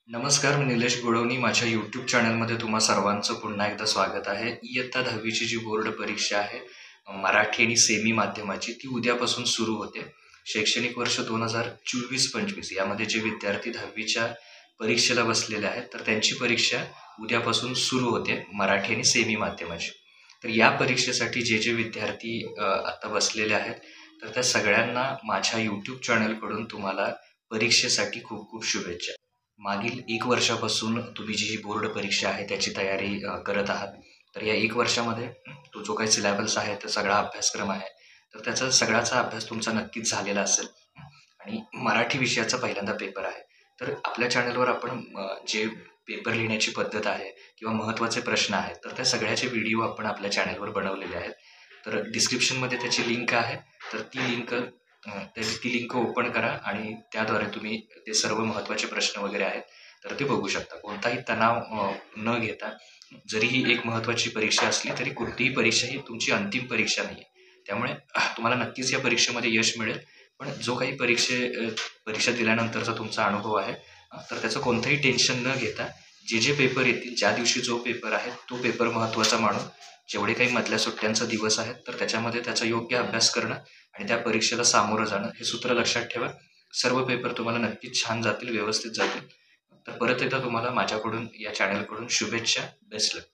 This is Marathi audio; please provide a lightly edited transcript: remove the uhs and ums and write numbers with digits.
नमस्कार, मी निलेश गोडवणी. माझ्या यूट्यूब चॅनलमध्ये तुम्हा सर्वांचं पुन्हा एकदा स्वागत आहे. इयत्ता 10वीची जी बोर्ड परीक्षा आहे, मराठी आणि सेमी माध्यमाची, ती उद्यापासून सुरू होते. शैक्षणिक वर्ष 2024-25 यामध्ये जे विद्यार्थी 10वीच्या परीक्षेला बसलेले आहेत, तर त्यांची परीक्षा उद्यापासून सुरू होते, मराठी आणि सेमी माध्यमाची. तर या परीक्षेसाठी जे विद्यार्थी आता बसलेले आहेत, तर त्या सगळ्यांना माझ्या यूट्यूब चॅनलकडून तुम्हाला परीक्षेसाठी खूप खूप शुभेच्छा. मागील 1 वर्षापासून तुम्ही जी बोर्ड परीक्षा आहे त्याची तयारी करत आहात. तर या 1 वर्षामध्ये तो जो काही सिलॅबस आहे, तो सगळा अभ्यासक्रम आहे, तर त्याचा सगळ्याचा अभ्यास तुमचा नक्कीच झालेला असेल. आणि मराठी विषयाचा पहिल्यांदा पेपर आहे. तर आपल्या चॅनलवर आपण जे पेपर लिहिण्याची पद्धत आहे किंवा महत्त्वाचे प्रश्न आहेत, तर त्या सगळ्याचे व्हिडिओ आपण आपल्या चॅनलवर बनवलेले आहेत. तर डिस्क्रिप्शनमध्ये त्याची लिंक आहे. तर ती लिंक ओपन करा आणि त्याद्वारे तुम्ही ते सर्व महत्त्वाचे प्रश्न वगैरे आहेत, तर ते बघू शकता. कोणताही तणाव न घेता, जरी ही एक महत्त्वाची परीक्षा असली, तरी कोणतीही परीक्षा ही तुमची अंतिम परीक्षा नाही आहे. त्यामुळे तुम्हाला नक्कीच या परीक्षेमध्ये यश मिळेल. पण जो काही परीक्षा दिल्यानंतरचा तुमचा अनुभव आहे, तर त्याचं कोणतंही टेन्शन न घेता, जे पेपर येतील, ज्या दिवशी जो पेपर आहे, तो पेपर महत्त्वाचा मानून जेवढे काही मधल्या सुट्ट्यांचा दिवस आहेत, तर त्याच्यामध्ये त्याचा योग्य अभ्यास करणं आणि त्या परीक्षेला सामोरं जाणं, हे सूत्र लक्षात ठेवा. सर्व पेपर तुम्हाला नक्कीच छान जातील, व्यवस्थित जातील. तर परत एकदा तुम्हाला माझ्याकडून, या चॅनलकडून शुभेच्छा. बेस्ट लक.